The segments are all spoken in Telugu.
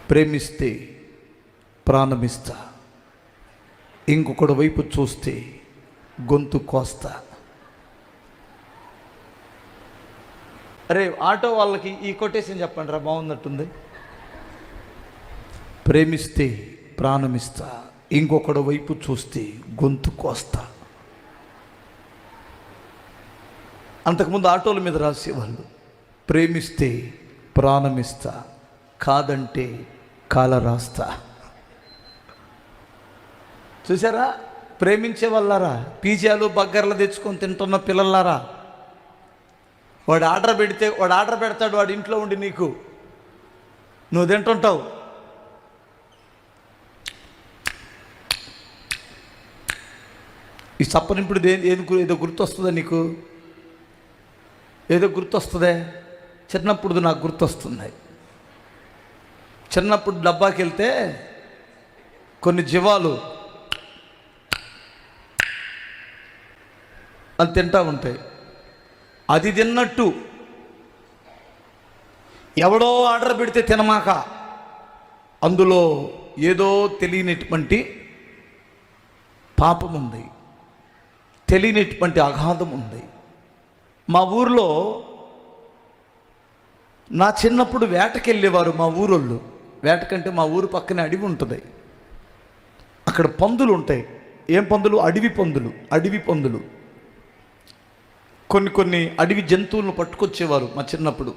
ప్రేమిస్తే ప్రాణమిస్తా, ఇంకొకటి వైపు చూస్తే గొంతు కోస్తా. అరే ఆటో వాళ్ళకి ఈ కొటేషన్ చెప్పండి రా, బాగున్నట్టుంది. ప్రేమిస్తే ప్రాణమిస్తా, ఇంకొకటి వైపు చూస్తే గొంతు కోస్తా. అంతకుముందు ఆటోల మీద రాసేవాళ్ళు, ప్రేమిస్తే ప్రాణమిస్తా, కాదంటే కాల రాస్తా. చూసారా, ప్రేమించే వాళ్ళారా, పిజ్జాలు బర్గర్లు తెచ్చుకొని తింటున్న పిల్లలారా, వాడు ఆర్డర్ పెడతాడు, వాడు ఇంట్లో ఉండి నీకు, నువ్వు తింటుంటావు. ఈ సప్పనింపుడు ఏదో గుర్తొస్తుందా నీకు? ఏదో గుర్తొస్తుందే. చిన్నప్పుడు నాకు గుర్తొస్తుంది. చిన్నప్పుడు డబ్బాకి వెళ్తే కొన్ని జీవాలు అది తింటూ ఉంటాయి. అది తిన్నట్టు ఎవడో ఆర్డర్ పెడితే తినమాక, అందులో ఏదో తెలియనటువంటి పాపం ఉంది, తెలియనటువంటి అగాధం ఉంది. మా ఊర్లో నా చిన్నప్పుడు వేటకెళ్ళేవారు మా ఊరోళ్ళు. వేటకంటే మా ఊరు పక్కనే అడవి ఉంటుంది, అక్కడ పందులు ఉంటాయి. ఏం పందులు? అడవి పందులు. కొన్ని అడవి జంతువులను పట్టుకొచ్చేవారు మా చిన్నప్పుడు.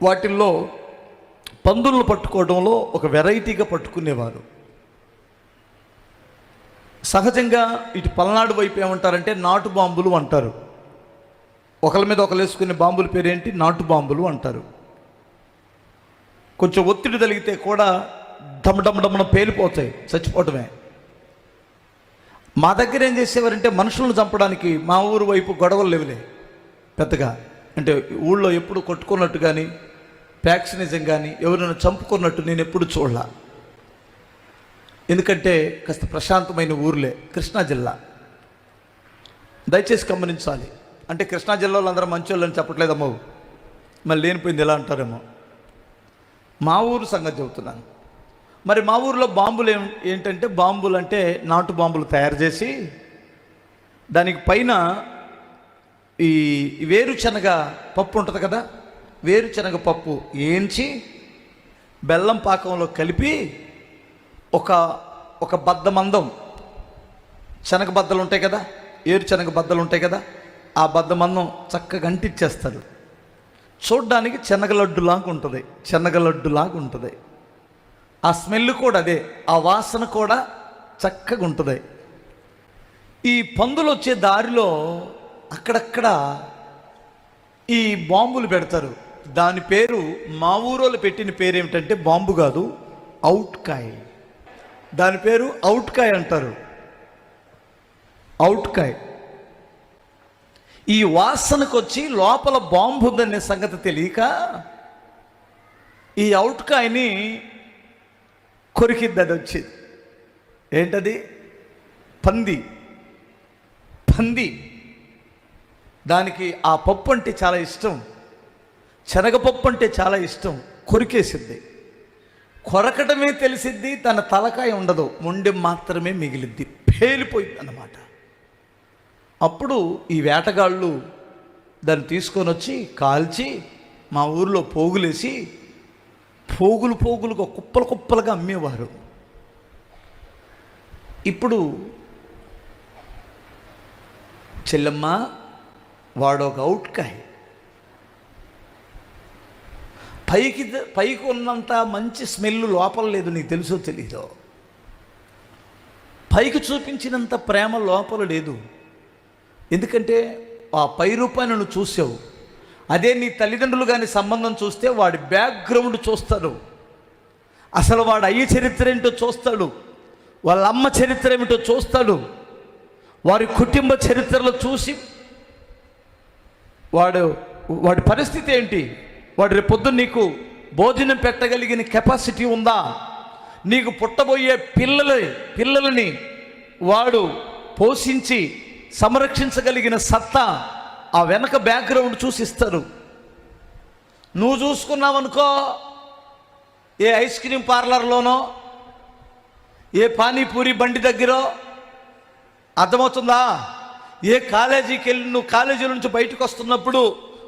వాటిల్లో పందులను పట్టుకోవడంలో ఒక వెరైటీగా పట్టుకునేవారు. సహజంగా ఇటు పల్నాడు వైపు ఏమంటారంటే నాటు బాంబులు అంటారు. ఒకరి మీద ఒకరు వేసుకునే బాంబుల పేరేంటి? నాటు బాంబులు అంటారు. కొంచెం ఒత్తిడి తగిలితే కూడా డమ్మడమ్మడమ్మన పేలిపోతాయి, చచ్చిపోవటమే. మా దగ్గర ఏం చేసేవారంటే మనుషులను చంపడానికి మా ఊరు వైపు గొడవలు లేవులే పెద్దగా. అంటే ఊళ్ళో ఎప్పుడు కొట్టుకున్నట్టు కానీ ప్యాక్సినిజం కానీ ఎవరైనా చంపుకున్నట్టు నేను ఎప్పుడు చూడలా. ఎందుకంటే కాస్త ప్రశాంతమైన ఊర్లే. కృష్ణా జిల్లా, దయచేసి గమనించాలి. అంటే కృష్ణా జిల్లాలో అందరూ మంచోళ్ళని చెప్పట్లేదమ్మో, మళ్ళీ లేనిపోయింది ఎలా అంటారేమో. మా ఊరు సంగతి చెబుతున్నాను. మరి మా ఊరిలో బాంబులు ఏంటంటే, బాంబులు అంటే నాటు బాంబులు తయారు చేసి దానికి పైన ఈ వేరుశనగ పప్పు ఉంటుంది కదా, వేరుశనగ పప్పు ఏంచి బెల్లం పాకంలో కలిపి ఒక బద్ద మందం శనగ బద్దలు ఉంటాయి కదా, ఏరుశనగ బద్దలు ఉంటాయి కదా, ఆ బద్ద మందం చక్కగా అంటిచ్చేస్తారు. చూడ్డానికి శనగలడ్డులాగా ఉంటుంది. ఆ స్మెల్ కూడా అదే, ఆ వాసన కూడా చక్కగా ఉంటుంది. ఈ పందులు వచ్చే దారిలో అక్కడక్కడ ఈ బాంబులు పెడతారు. దాని పేరు, మా ఊరోళ్ళు పెట్టిన పేరు ఏమిటంటే బాంబు కాదు, అవుట్కాయ్. దాని పేరు అవుట్కాయ్ అంటారు. అవుట్కాయ్. ఈ వాసనకు వచ్చి లోపల బాంబు ఉందనే సంగతి తెలియక ఈ అవుట్కాయని కొరికిద్ది. అది వచ్చేది ఏంటది? పంది. దానికి ఆ పప్పు అంటే చాలా ఇష్టం, శనగపప్పు అంటే చాలా ఇష్టం. కొరికేసిద్ది. కొరకటమే తెలిసిద్ది, తన తలకాయ ఉండదు, మొండెం మాత్రమే మిగిలిద్ది, పేలిపోయింది అన్నమాట. అప్పుడు ఈ వేటగాళ్ళు దాన్ని తీసుకొని వచ్చి కాల్చి మా ఊరిలో పోగులేసి పోగులుగా కుప్పలుగా అమ్మేవారు. ఇప్పుడు చెల్లెమ్మ, వాడొక అవుట్కాయ్, పైకి ఉన్నంత మంచి స్మెల్ లోపల లేదు. నీకు తెలుసో తెలీదో? పైకి చూపించినంత ప్రేమ లోపల లేదు. ఎందుకంటే ఆ పై రూపాన్ని నువ్వు చూసావు. అదే నీ తల్లిదండ్రులు కానీ సంబంధం చూస్తే వాడి బ్యాక్గ్రౌండ్ చూస్తాడు, అసలు వాడు అయ్య చరిత్ర ఏంటో చూస్తాడు, వాళ్ళ అమ్మ చరిత్ర ఏమిటో చూస్తాడు, వారి కుటుంబ చరిత్రలో చూసి వాడి పరిస్థితి ఏంటి, వాడు రేపొద్దు నీకు భోజనం పెట్టగలిగిన కెపాసిటీ ఉందా, నీకు పుట్టబోయే పిల్లలని వాడు పోషించి సంరక్షించగలిగిన సత్తా ఆ వెనక బ్యాక్గ్రౌండ్ చూసిస్తారు. నువ్వు చూసుకున్నావనుకో, ఏ ఐస్ క్రీమ్ పార్లర్లోనో, ఏ పానీపూరి బండి దగ్గరో. అర్థమవుతుందా? ఏ కాలేజీకి వెళ్ళి నువ్వు కాలేజీ నుంచి బయటకు వస్తున్నప్పుడు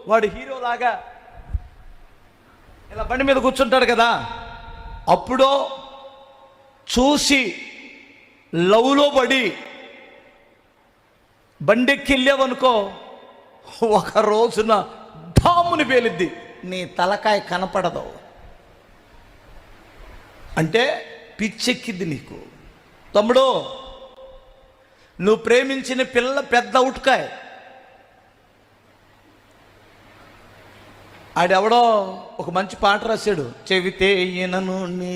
వాడు హీరోలాగా ఇలా బండి మీద కూర్చుంటాడు కదా, అప్పుడో చూసి లవ్లో పడి బండెక్కి వెళ్ళావనుకో, ఒక రోజున ఢాముని పేలిద్ది, నీ తలకాయ కనపడదు. అంటే పిచ్చెక్కిద్ది నీకు. తమ్ముడు, నువ్వు ప్రేమించిన పిల్ల పెద్ద ఉట్కాయ. ఆడెవడో ఒక మంచి పాట రాశాడు, చెవితే ఈయనను నీ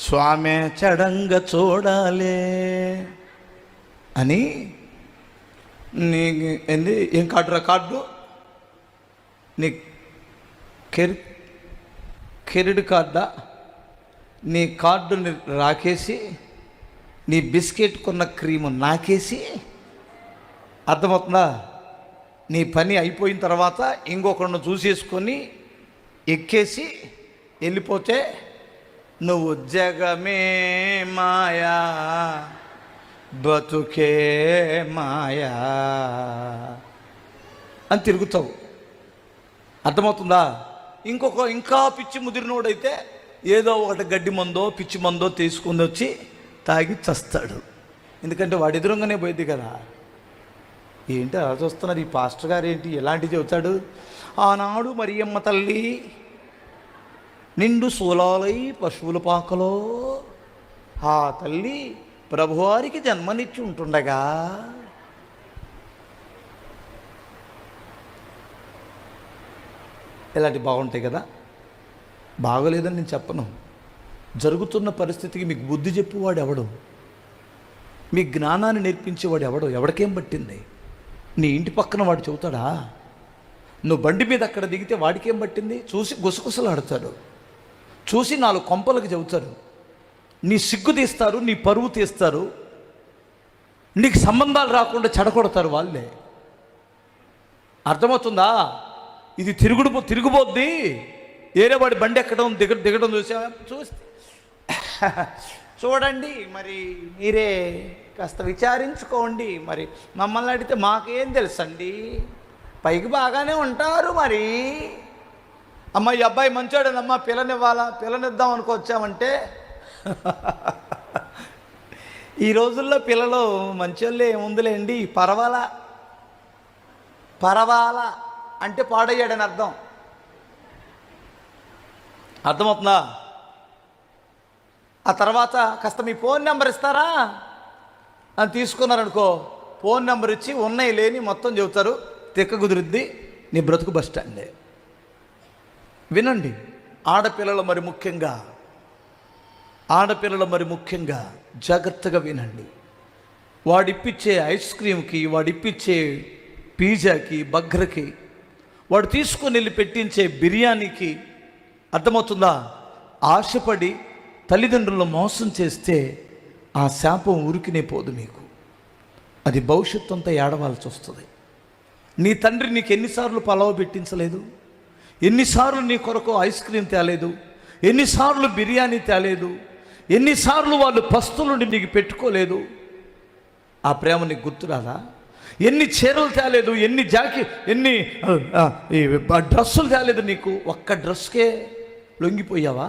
స్వామి చడంగా చూడాలే అని. నీ ఏంది, ఏం కార్డురా కార్డు, నీ కెరీడ్ కార్డా, నీ కార్డుని రాకేసి నీ బిస్కెట్ కొన్న క్రీము నాకేసి. అర్థమవుతుందా? నీ పని అయిపోయిన తర్వాత ఇంకొకరిని చూసేసుకొని ఎక్కేసి వెళ్ళిపోతే నువ్వు జగమే మాయా బతుకే మాయా అని తిరుగుతావు. అర్థమవుతుందా? ఇంకా పిచ్చి ముదిరినోడైతే ఏదో ఒకటి గడ్డి మందో పిచ్చి మందో తీసుకుని వచ్చి తాగి చస్తాడు. ఎందుకంటే వాడి ఎదురుగానే పోయింది కదా. ఏంటి అలా చూస్తున్నారు, ఈ పాస్టర్ గారు ఏంటి ఎలాంటివి చెబుతాడు? ఆనాడు మరియమ్మ తల్లి నిండు శూలాలై పశువుల పాకలో ఆ తల్లి ప్రభువారికి జన్మనిచ్చి ఉంటుండగా ఇలాంటివి బాగుంటాయి కదా. బాగోలేదని నేను చెప్పను. జరుగుతున్న పరిస్థితికి మీకు బుద్ధి చెప్పువాడు ఎవడు? మీ జ్ఞానాన్ని నేర్పించేవాడు ఎవడు? ఎవడికేం పట్టింది? నీ ఇంటి పక్కన వాడు చెబుతాడా? నువ్వు బండి మీద అక్కడ దిగితే వాడికేం పట్టింది? చూసి గుసగుసలాడతాడు, చూసి 4 కొంపలకు చెబుతారు, నీ సిగ్గు తీస్తారు, నీ పరువు తీస్తారు, నీకు సంబంధాలు రాకుండా చెడగొడతారు వాళ్ళే. అర్థమవుతుందా? ఇది తిరుగుబోద్ది. ఏరేవాడి బండి ఎక్కడం దిగడం చూస్తే చూడండి, మరి మీరే కాస్త విచారించుకోండి. మరి మమ్మల్ని అడిగితే మాకేం తెలుసండి, పైకి బాగానే ఉంటారు. మరి అమ్మ ఈ అబ్బాయి మంచోడేనమ్మా, పిల్లనిద్దాం అనుకొచ్చామంటే ఈ రోజుల్లో పిల్లలు మంచోళ్ళే, ఏముందులేండి, పరవాలా అంటే పాడయ్యాడని అర్థం. అర్థమవుతుందా? ఆ తర్వాత కాస్త మీ ఫోన్ నెంబర్ ఇస్తారా అని తీసుకున్నారనుకో, ఫోన్ నెంబర్ ఇచ్చి ఉన్నాయి లేని మొత్తం చెబుతారు, తిక్క కుదిరిద్ది, నీ బ్రతుకు బస్ స్టాండే. వినండి, ఆడపిల్లలు మరి ముఖ్యంగా జాగ్రత్తగా వినండి. వాడిప్పించే ఐస్ క్రీమ్కి, వాడిప్పించే పిజ్జాకి, బర్గర్కి, వాడు తీసుకొని వెళ్ళి పెట్టించే బిర్యానీకి, అర్థమవుతుందా, ఆశపడి తల్లిదండ్రులను మోసం చేస్తే ఆ శాపం ఉరికినే పోదు మీకు. అది భవిష్యత్తు అంతా ఏడవాల్సి వస్తుంది. నీ తండ్రి నీకు ఎన్నిసార్లు పలావ్ పెట్టించలేదు? ఎన్నిసార్లు నీ కొరకు ఐస్ క్రీమ్ తేలేదు? ఎన్నిసార్లు బిర్యానీ తేలేదు? ఎన్నిసార్లు వాళ్ళు పస్తులు నీకు పెట్టుకోలేదు? ఆ ప్రేమ నీకు గుర్తురాదా? ఎన్ని చీరలు తేలేదు, ఎన్ని డ్రెస్సులు తేలేదు నీకు? ఒక్క డ్రెస్కే లొంగిపోయావా?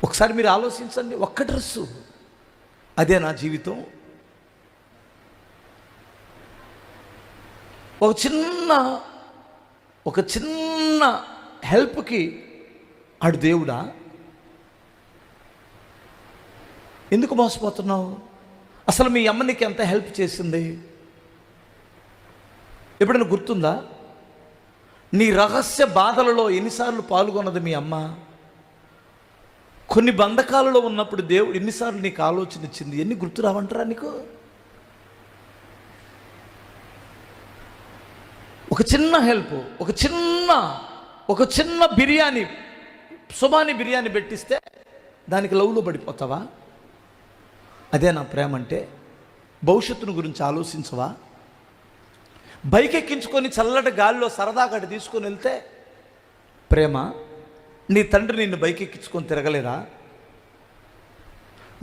ఒకసారి మీరు ఆలోచించండి. ఒక్క డ్రెస్సు, అదే నా జీవితం? ఒక చిన్న హెల్ప్కి ఆడు దేవుడా? ఎందుకు మోసపోతున్నావు? అసలు మీ అమ్మ నీకు ఎంత హెల్ప్ చేసింది? ఎప్పుడైనా గుర్తుందా? నీ రహస్య బాధలలో ఎన్నిసార్లు పాల్గొన్నది మీ అమ్మ? కొన్ని బంధకాలలో ఉన్నప్పుడు దేవుడు ఎన్నిసార్లు నీకు ఆలోచన ఇచ్చింది? ఎన్ని గుర్తు రావంటారా నీకు? ఒక చిన్న హెల్ప్, ఒక చిన్న బిర్యానీ, సుబాని బిర్యానీ పెట్టిస్తే దానికి లవ్లో పడిపోతావా? అదే నా ప్రేమ అంటే. భవిష్యత్తును గురించి ఆలోచించవా? బైక్ ఎక్కించుకొని చల్లటి గాలిలో సరదాగా తీసుకొని వెళ్తే ప్రేమ. నీ తండ్రి నిన్ను బైక్ ఎక్కించుకొని తిరగలేదా?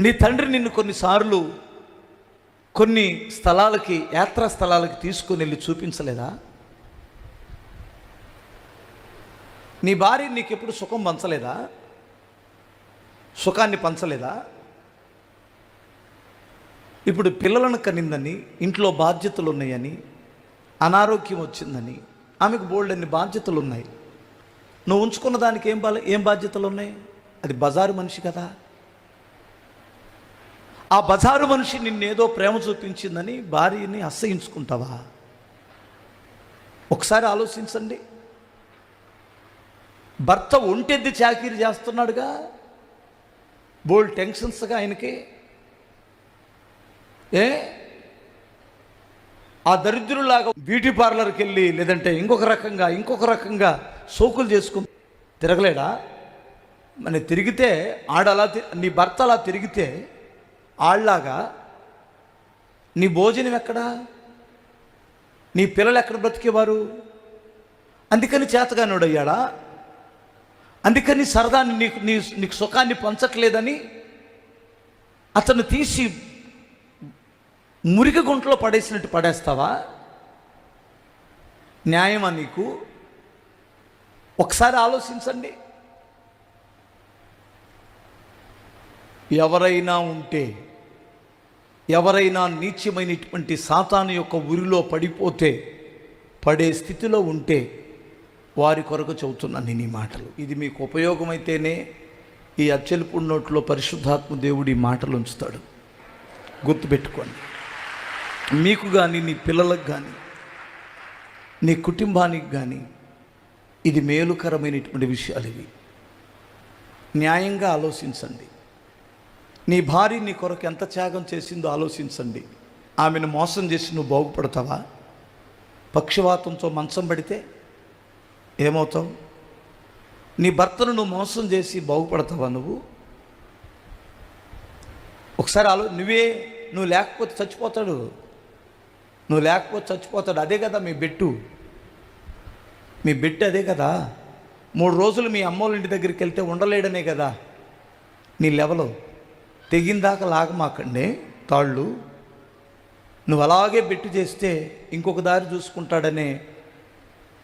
నీ తండ్రి నిన్ను కొన్నిసార్లు కొన్ని స్థలాలకి, యాత్రా స్థలాలకి తీసుకొని వెళ్ళి చూపించలేదా? నీ భార్య నీకెప్పుడు సుఖం పంచలేదా? సుఖాన్ని పంచలేదా? ఇప్పుడు పిల్లలను కనిందని, ఇంట్లో బాధ్యతలు ఉన్నాయని, అనారోగ్యం వచ్చిందని ఆమెకు బోల్డన్ని బాధ్యతలు ఉన్నాయి. నువ్వు ఉంచుకున్న దానికి ఏం బాధ్యతలు ఉన్నాయి? అది బజారు మనిషి కదా. ఆ బజారు మనిషి నిన్నేదో ప్రేమ చూపించిందని భార్యని అసహించుకుంటావా? ఒకసారి ఆలోచించండి. భర్త ఒంటెద్ది చాకిరీ చేస్తున్నాడుగా, బోల్డ్ టెన్షన్స్గా ఆయనకి. ఆ దరిద్రులాగా బ్యూటీ పార్లర్కి వెళ్ళి, లేదంటే ఇంకొక రకంగా సోకులు చేసుకుని తిరగలేడా? మన తిరిగితే నీ భర్త అలా తిరిగితే ఆళ్ళలాగా నీ భోజనం ఎక్కడా? నీ పిల్లలు ఎక్కడ బ్రతికేవారు? అందుకని చేతగానోడు అయ్యాడా? అందుకని సరదాన్ని నీకు సుఖాన్ని పంచట్లేదని అతను తీసి మురికి గుంటలో పడేసినట్టు పడేస్తావా? న్యాయమా నీకు? ఒకసారి ఆలోచించండి. ఎవరైనా నీచమైనటువంటి సాతాను యొక్క ఉరిలో పడే స్థితిలో ఉంటే వారి కొరకు చెబుతున్నాను నేను ఈ మాటలు. ఇది మీకు ఉపయోగమైతేనే ఈ అచ్చలిపుడి నోట్లో పరిశుద్ధాత్మ దేవుడు ఈ మాటలు ఉంచుతాడు. గుర్తుపెట్టుకోండి. మీకు కానీ, నీ పిల్లలకు కానీ, నీ కుటుంబానికి కానీ ఇది మేలుకరమైనటువంటి విషయాలు. ఇవి న్యాయంగా ఆలోచించండి. నీ భార్య నీ కొరకు ఎంత త్యాగం చేసిందో ఆలోచించండి. ఆమెను మోసం చేసి నువ్వు బాగుపడతావా? పక్షవాతంతో మంచం పడితే ఏమవుతావు? నీ భర్తను నువ్వు మోసం చేసి బాగుపడతావా? ఒకసారి నువ్వు లేకపోతే చచ్చిపోతాడు. అదే కదా మీ బెట్టు అదే కదా. 3 రోజులు మీ అమ్మోళ్ళ ఇంటి దగ్గరికి వెళ్తే ఉండలేడనే కదా నీ లెవెలు. తెగిందాక లాగమాకండి తాళ్ళు. నువ్వు అలాగే బెట్టు చేస్తే ఇంకొక దారి చూసుకుంటాడనే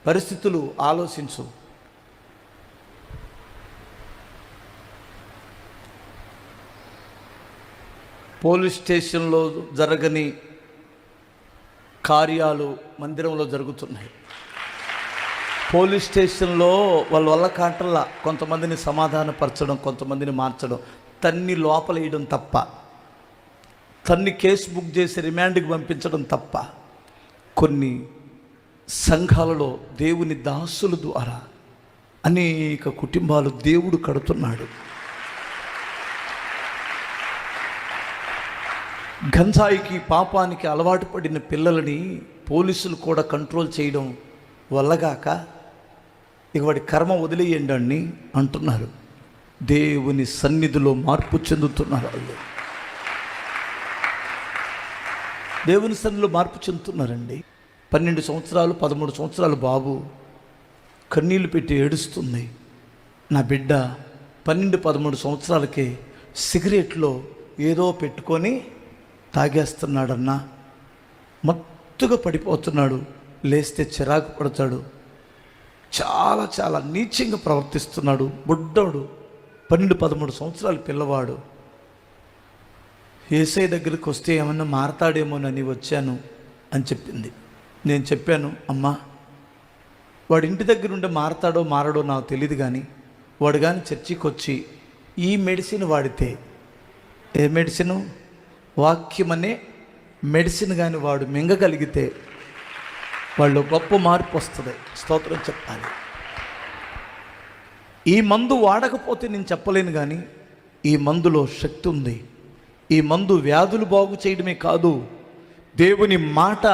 పరిస్థితులు ఆలోచించు. పోలీస్ స్టేషన్లో జరగని కార్యాలు మందిరంలో జరుగుతున్నాయి. పోలీస్ స్టేషన్లో వాళ్ళ వల్ల కాంటల్లా కొంతమందిని సమాధానపరచడం, కొంతమందిని మార్చడం, తన్ని లోపలేయడం తప్ప, తన్ని కేసు బుక్ చేసి రిమాండ్కి పంపించడం తప్ప కొన్ని సంఘాలలో దేవుని దాసుల ద్వారా అనేక కుటుంబాలు దేవుడు కడుతున్నాడు. గంజాయికి, పాపానికి అలవాటు పడిన పిల్లలని పోలీసులు కూడా కంట్రోల్ చేయడం వల్లగాక ఇక వాడి కర్మ వదిలేయండి అని అంటున్నారు. దేవుని సన్నిధిలో మార్పు చెందుతున్నారు. వాళ్ళు దేవుని సన్నిధిలో మార్పు చెందుతున్నారండి. 12 సంవత్సరాలు 13 సంవత్సరాలు బాబు కన్నీళ్లు పెట్టి ఏడుస్తుంది. నా బిడ్డ 12-13 సంవత్సరాలకే సిగరెట్లో ఏదో పెట్టుకొని తాగేస్తున్నాడన్నా, మత్తుగా పడిపోతున్నాడు, లేస్తే చిరాకు పడతాడు, చాలా చాలా నీచంగా ప్రవర్తిస్తున్నాడు. బుడ్డోడు 12-13 సంవత్సరాల పిల్లవాడు. యేసయ్య దగ్గరికి వస్తే ఏమన్నా మారతాడేమోనని వచ్చాను అని చెప్పింది. నేను చెప్పాను, అమ్మా వాడి ఇంటి దగ్గర ఉంటే మారతాడో మారడో నాకు తెలియదు, కానీ వాడు కానీ చర్చికి వచ్చి ఈ మెడిసిన్ వాడితే, ఏ మెడిసిను? వాక్యమనే మెడిసిన్ కానీ వాడు మింగగలిగితే వాళ్ళు గొప్ప మార్పు వస్తుంది. స్తోత్రం చెప్పాలి. ఈ మందు వాడకపోతే నేను చెప్పలేను, కానీ ఈ మందులో శక్తి ఉంది. ఈ మందు వ్యాధులు బాగు చేయడమే కాదు, దేవుని మాట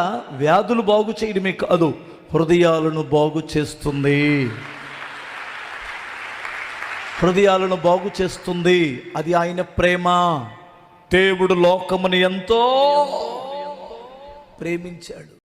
వ్యాధులు బాగు చేయడమే కాదు, హృదయాలను బాగు చేస్తుంది. హృదయాలను బాగు చేస్తుంది. అది ఆయన ప్రేమ. దేవుడు లోకమును ఎంతో ప్రేమించాడు.